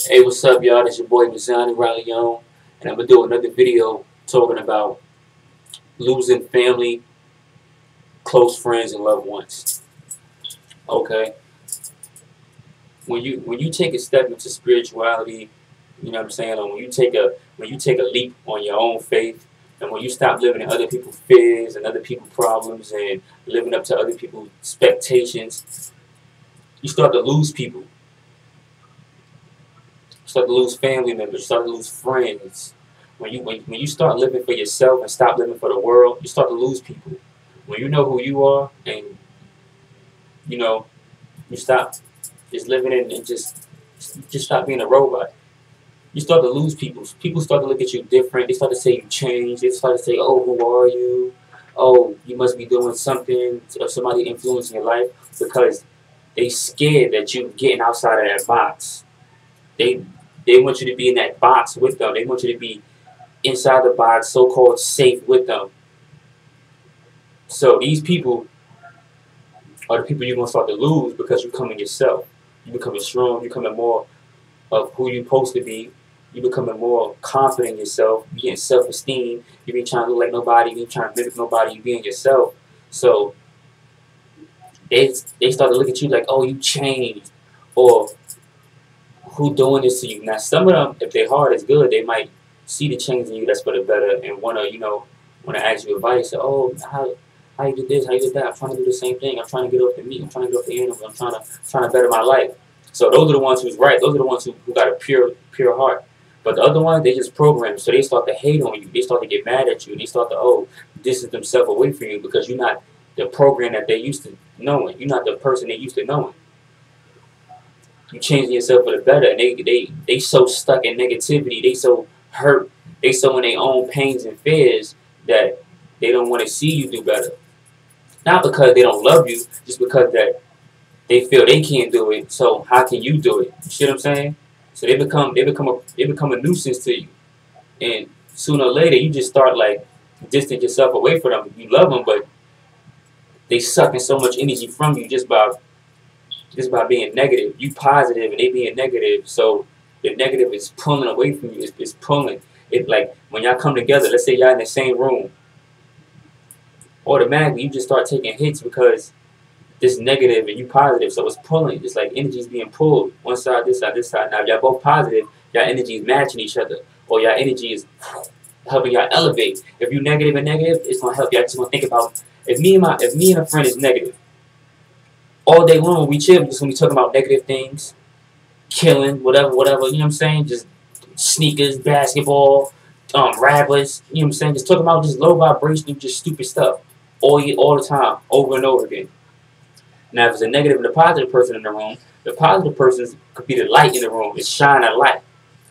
Hey, what's up, y'all? This your boy Mazani Raleon, and I'm gonna do another video talking about losing family, close friends, and loved ones. Okay, when you take a step into spirituality, you know what I'm saying. Or when you take a leap on your own faith, and when you stop living in other people's fears and other people's problems and living up to other people's expectations, you start to lose people. You start to lose family members. You start to lose friends. When you start living for yourself and stop living for the world, you start to lose people. When you know who you are and you know you stop just living in and just stop being a robot, you start to lose people. People start to look at you different. They start to say you changed. They start to say, "Oh, who are you? Oh, you must be doing something or somebody influencing your life," because they scared that you getting outside of that box. They they want you to be in that box with them. They want you to be inside the box, so-called safe with them. So these people are the people you're gonna start to lose because you becoming yourself. You becoming strong. You becoming more of who you're supposed to be. You becoming more confident in yourself. You getting self-esteem. You ain't trying to look like nobody. You ain't trying to mimic nobody. You being yourself. So they start to look at you like, oh, you changed, or who doing this to you. Now some of them, if their heart is good, they might see the change in you that's for the better and wanna ask you advice. Say, oh, how you did this, how you did that. I'm trying to do the same thing. I'm trying to get off the meat. I'm trying to get off the animals. I'm trying to better my life. So those are the ones who's right. Those are the ones who got a pure heart. But the other ones, they just programmed. So they start to hate on you. They start to get mad at you. They start to distance themselves away from you because you're not the program that they used to knowing. You're not the person they used to knowing. You changing yourself for the better, and they so stuck in negativity. They so hurt. They so in their own pains and fears that they don't want to see you do better. Not because they don't love you, just because that they feel they can't do it. So how can you do it? You see what I'm saying? So they become a nuisance to you, and sooner or later you just start like distance yourself away from them. You love them, but they sucking so much energy from you just by being negative. You positive and they being negative, so the negative is pulling away from you. It's pulling. It like when y'all come together. Let's say y'all in the same room. Automatically you just start taking hits because this negative and you positive, so it's pulling. It's like energy's being pulled one side, this side, this side. Now if y'all both positive, y'all energy is matching each other, or y'all energy is helping y'all elevate. If you negative and negative, it's gonna help y'all. Just gonna think about if me and a friend is negative all day long, we chill just when we talking about negative things, killing, whatever, you know what I'm saying? Just sneakers, basketball, rappers, you know what I'm saying? Just talking about just low vibration, just stupid stuff all the time, over and over again. Now, if it's a negative and a positive person in the room, the positive person could be the light in the room. It's shining a light.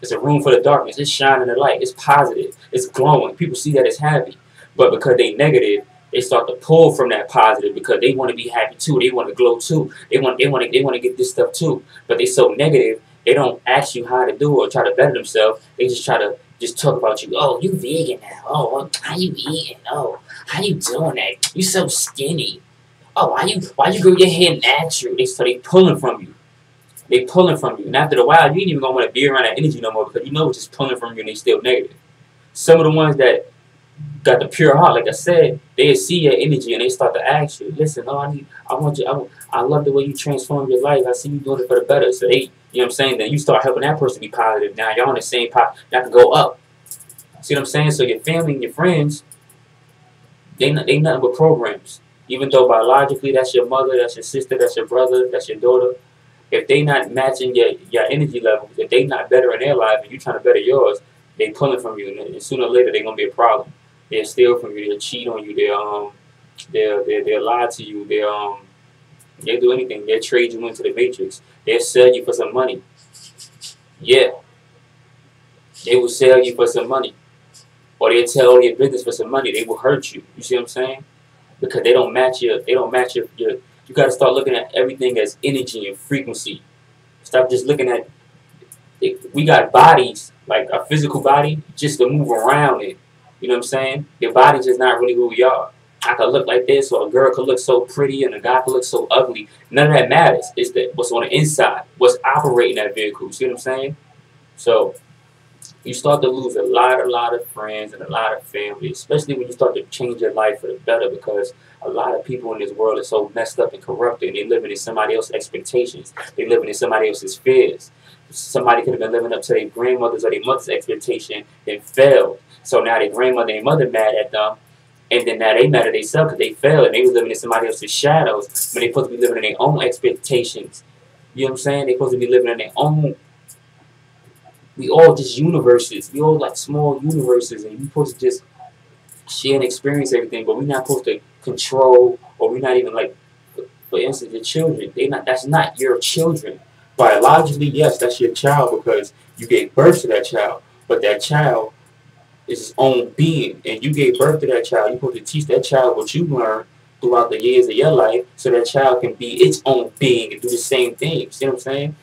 It's a room full of darkness. It's shining a light. It's positive. It's glowing. People see that it's happy. But because they negative, they start to pull from that positive because they want to be happy too. They want to glow too. They want to get this stuff too. But they so negative, they don't ask you how to do it or try to better themselves. They just try to just talk about you. Oh, you vegan now. Oh, how you eating? Oh, how you doing that? You so skinny. Oh, why you grow your hair natural? They pulling from you. They pulling from you. And after a while, you ain't even gonna want to be around that energy no more because you know it's just pulling from you and they still negative. Some of the ones that got the pure heart, like I said, they see your energy and they start to ask you, listen, I want you, I love the way you transform your life. I see you doing it for the better. So they, you know what I'm saying? Then you start helping that person be positive. Now y'all on the same path. Y'all can go up. See what I'm saying? So your family and your friends, they nothing but programs. Even though biologically that's your mother, that's your sister, that's your brother, that's your daughter, if they not matching your energy level, if they not better in their life and you trying to better yours, they pulling from you, and sooner or later they're gonna be a problem. They'll steal from you, they'll cheat on you, they'll lie to you, they'll do anything, they'll trade you into the matrix, they'll sell you for some money. Yeah, they will sell you for some money, or they'll tell your business for some money. They will hurt you. You see what I'm saying? Because they don't match your. You got to start looking at everything as energy and frequency. Stop just looking at it. We got bodies, like a physical body, just to move around it. You know what I'm saying? Your body's just not really who we are. I could look like this, or a girl could look so pretty, and a guy could look so ugly. None of that matters. It's what's on the inside, what's operating that vehicle. You see what I'm saying? So you start to lose a lot of friends and a lot of family, especially when you start to change your life for the better, because a lot of people in this world are so messed up and corrupted, and they living in somebody else's expectations. They living in somebody else's fears. Somebody could have been living up to their grandmother's or their mother's expectation and failed. So now their grandmother and mother mad at them, and then now they mad at themselves because they failed and they was living in somebody else's shadows when they supposed to be living in their own expectations. You know what I'm saying? They supposed to be living in their own. We all just universes. We all like small universes, and you supposed to just share and experience everything. But we're not supposed to control, or we're not even like, for instance, your children. They not. That's not your children. Biologically, yes, that's your child because you gave birth to that child. But that child is its own being, and you gave birth to that child. You're supposed to teach that child what you learned throughout the years of your life, so that child can be its own being and do the same thing. See what I'm saying?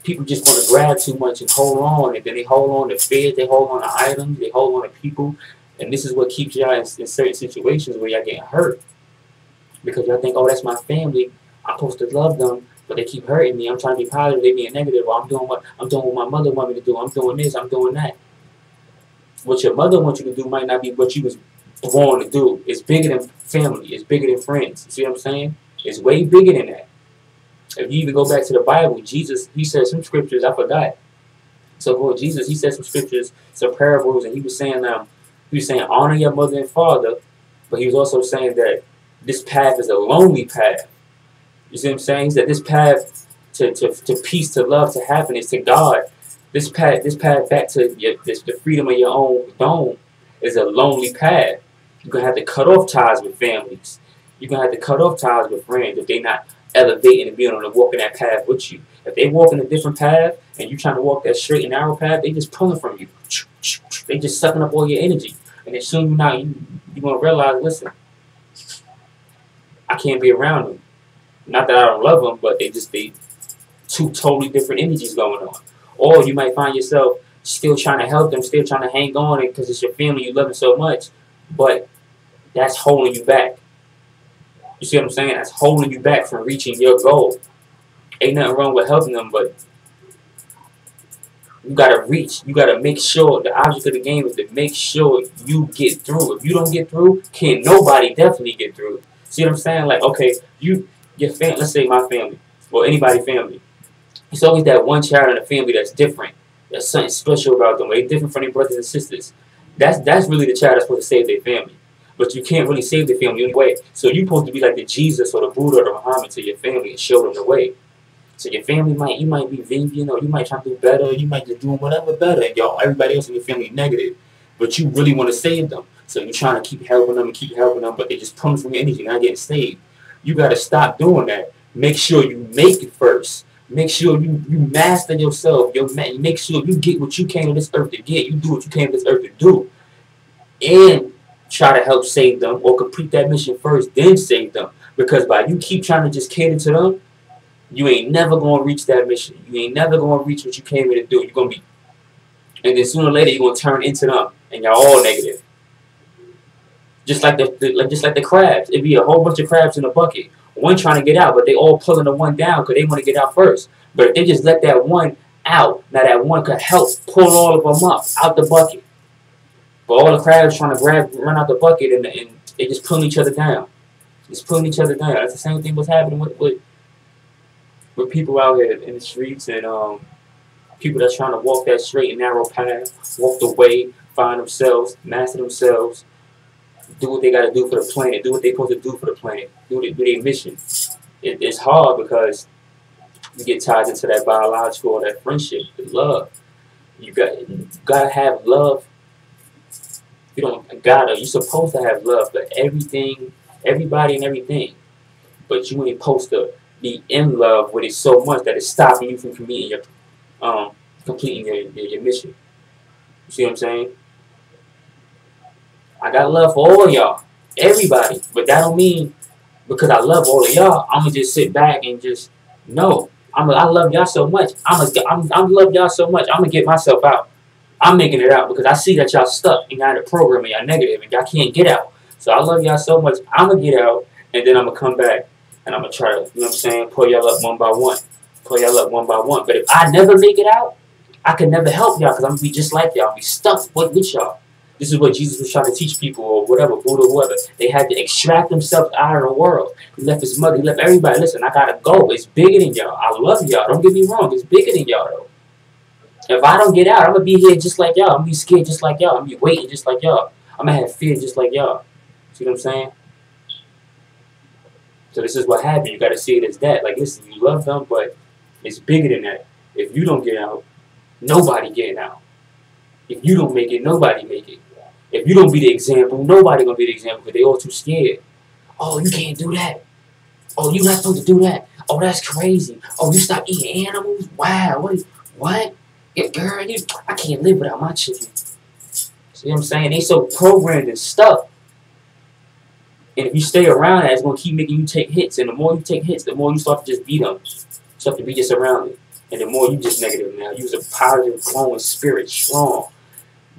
People just want to grab too much and hold on, and then they hold on to fears, they hold on to items, they hold on to people, and this is what keeps y'all in certain situations where y'all getting hurt, because y'all think, oh, that's my family, I'm supposed to love them, but they keep hurting me. I'm trying to be positive, they being negative. Or I'm doing what my mother want me to do. I'm doing this, I'm doing that. What your mother wants you to do might not be what you was born to do. It's bigger than family. It's bigger than friends. You see what I'm saying? It's way bigger than that. If you even go back to the Bible, Jesus, he said some scriptures, I forgot. So for Jesus, he said some scriptures, some parables, and he was saying honor your mother and father, but he was also saying that this path is a lonely path. You see what I'm saying? He said this path to peace, to love, to happiness, to God, this path back to the freedom of your own dome is a lonely path. You're gonna have to cut off ties with families. You're gonna have to cut off ties with friends if they're not elevating and being on the walking that path with you. If they walking a different path and you trying to walk that straight and narrow path, they just pulling from you. They just sucking up all your energy. And as soon as you're gonna realize, listen, I can't be around them. Not that I don't love them, but they two totally different energies going on. Or you might find yourself still trying to help them, still trying to hang on because it's your family, you love them so much, but that's holding you back. You see what I'm saying? That's holding you back from reaching your goal. Ain't nothing wrong with helping them, but you gotta reach. You gotta make sure. The object of the game is to make sure you get through. If you don't get through, can't nobody definitely get through. See what I'm saying? Like, okay, your family, let's say my family, or anybody's family. It's always that one child in the family that's different. There's something special about them. They're different from their brothers and sisters. That's really the child that's supposed to save their family. But you can't really save the family anyway. So you're supposed to be like the Jesus or the Buddha or the Muhammad to your family and show them the way. So your family you might be vegan, or you might try to do better, you might just do whatever better, and everybody else in your family negative. But you really want to save them. So you're trying to keep helping them, but they just pulling from your energy, not getting saved. You gotta stop doing that. Make sure you make it first. Make sure you master yourself. Make sure you get what you came to this earth to get. You do what you came to this earth to do. And try to help save them, or complete that mission first, then save them. Because by you keep trying to just cater to them, you ain't never going to reach that mission. You ain't never going to reach what you came here to do. You're going to be, and then sooner or later, you're going to turn into them, and y'all all negative. Just like the crabs. It'd be a whole bunch of crabs in a bucket. One trying to get out, but they all pulling the one down because they want to get out first. But if they just let that one out, now that one could help pull all of them up out the bucket. But all the crabs trying to run out the bucket, and they just pulling each other down. Just pulling each other down. That's the same thing what's happening with people out here in the streets, and people that's trying to walk that straight and narrow path, walk the way, find themselves, master themselves, do what they got to do for the planet, do what they're supposed to do for the planet, do their mission. It's hard because you get tied into that biological or that friendship, the love. You gotta have love. You don't gotta. You're supposed to have love for everything, everybody, and everything. But you ain't supposed to be in love with it so much that it's stopping you from completing your mission. You see what I'm saying? I got love for all of y'all, everybody, but that don't mean because I love all of y'all, I'm gonna just sit back and just no. I love y'all so much. I'm love y'all so much. I'm gonna get myself out. I'm making it out because I see that y'all stuck and y'all in the program and y'all negative and y'all can't get out. So I love y'all so much. I'm gonna get out, and then I'm gonna come back and I'm gonna try to, you know what I'm saying, pull y'all up one by one. Pull y'all up one by one. But if I never make it out, I can never help y'all because I'm gonna be just like y'all. I'm gonna be stuck with y'all. This is what Jesus was trying to teach people, or whatever, Buddha, whoever. They had to extract themselves out of the world. He left his mother, he left everybody. Listen, I gotta go. It's bigger than y'all. I love y'all. Don't get me wrong. It's bigger than y'all, though. If I don't get out, I'm gonna be here just like y'all. I'm gonna be scared just like y'all. I'm gonna be waiting just like y'all. I'm gonna have fear just like y'all. See what I'm saying? So this is what happened. You gotta see it as that. Like, listen, you love them, but it's bigger than that. If you don't get out, nobody getting out. If you don't make it, nobody make it. If you don't be the example, nobody gonna be the example because they all too scared. Oh, you can't do that. Oh, you not supposed to do that. Oh, that's crazy. Oh, you stop eating animals? Wow. What? Yeah, girl, I can't live without my children. See what I'm saying? They so programmed and stuck. And if you stay around that, it's gonna keep making you take hits. And the more you take hits, the more you start to just beat them. Start to be just around it. And the more you just negative now. You was a positive, glowing spirit, strong.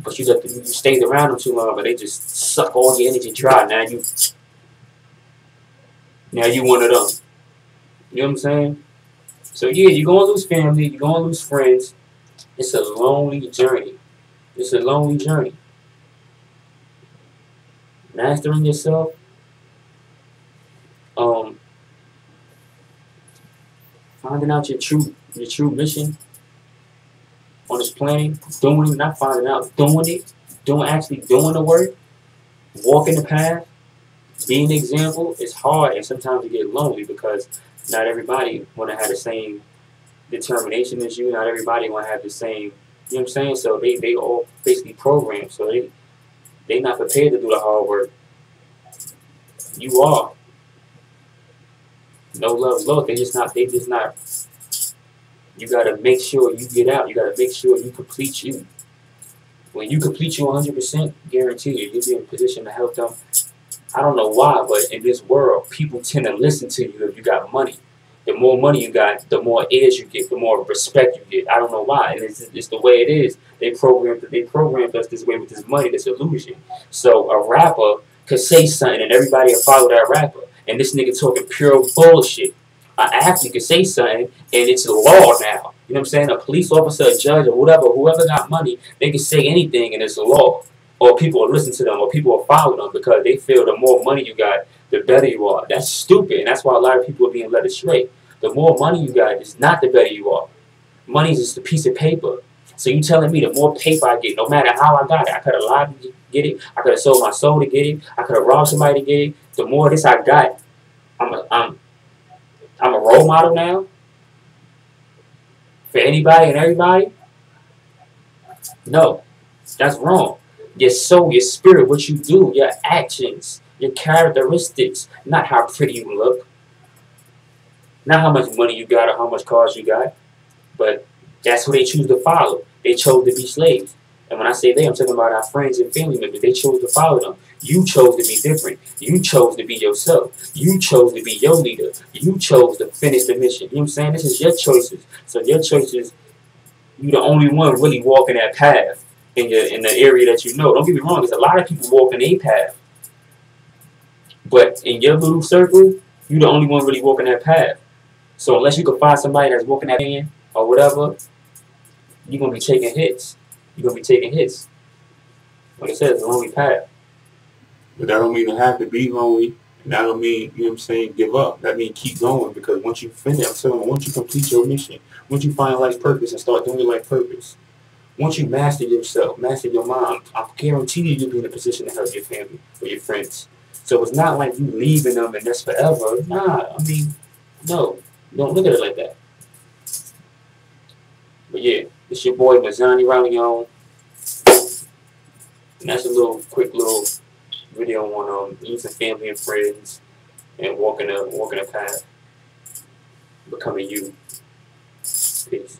But you stayed around them too long, but they just suck all your energy dry. Now you one of them. You know what I'm saying? So yeah, you're gonna lose family, you're gonna lose friends. It's a lonely journey. It's a lonely journey. Mastering yourself, finding out your true mission on this planet, not finding out, doing it, actually doing the work, walking the path, being an example. It's hard, and sometimes you get lonely because not everybody want to have the same determination as you. Not everybody want to have the same, you know what I'm saying? So they all basically programmed, so they not prepared to do the hard work. You are. No love lost. They just not. You gotta make sure you get out. You gotta make sure you complete you. When you complete you 100%, guarantee you'll be in a position to help them. I don't know why, but in this world, people tend to listen to you if you got money. The more money you got, the more ears you get, the more respect you get. I don't know why, and it's the way it is. They programmed us this way with this money, this illusion. So a rapper could say something, and everybody will follow that rapper. And this nigga talking pure bullshit. An actor could say something, and it's the law now. You know what I'm saying? A police officer, a judge, or whoever got money, they can say anything, and it's the law. Or people will listen to them, or people will follow them because they feel the more money you got, the better you are. That's stupid, and that's why a lot of people are being led astray. The more money you got is not the better you are. Money is just a piece of paper. So you telling me the more paper I get, no matter how I got it, I could have lied to get it, I could have sold my soul to get it, I could have robbed somebody to get it. The more of this I got, I'm a role model now for anybody and everybody. No, that's wrong. Your soul, your spirit, what you do, your actions, your characteristics, not how pretty you look, not how much money you got or how much cars you got, but that's who they choose to follow. They chose to be slaves. And when I say they, I'm talking about our friends and family members. They chose to follow them. You chose to be different. You chose to be yourself. You chose to be your leader. You chose to finish the mission. You know what I'm saying? This is your choices. So your choices, you're the only one really walking that path in the area that you know. Don't get me wrong, there's a lot of people walking a path. But in your little circle, you're the only one really walking that path. So unless you can find somebody that's walking that in or whatever, you're going to be taking hits. You're going to be taking hits. Like I said, it's a lonely path. But that don't mean to have to be lonely. And that don't mean, you know what I'm saying, give up. That means keep going. Because once you finish, I'm telling you, once you complete your mission, once you find life's purpose and start doing your life purpose, once you master yourself, master your mind, I guarantee you'll be in a position to help your family or your friends. So it's not like you leaving them and that's forever. Nah, I mean, no. Don't look at it like that. But yeah, it's your boy Mazani Raleon. And that's a quick little video on using family and friends and walking a path, becoming you. Peace.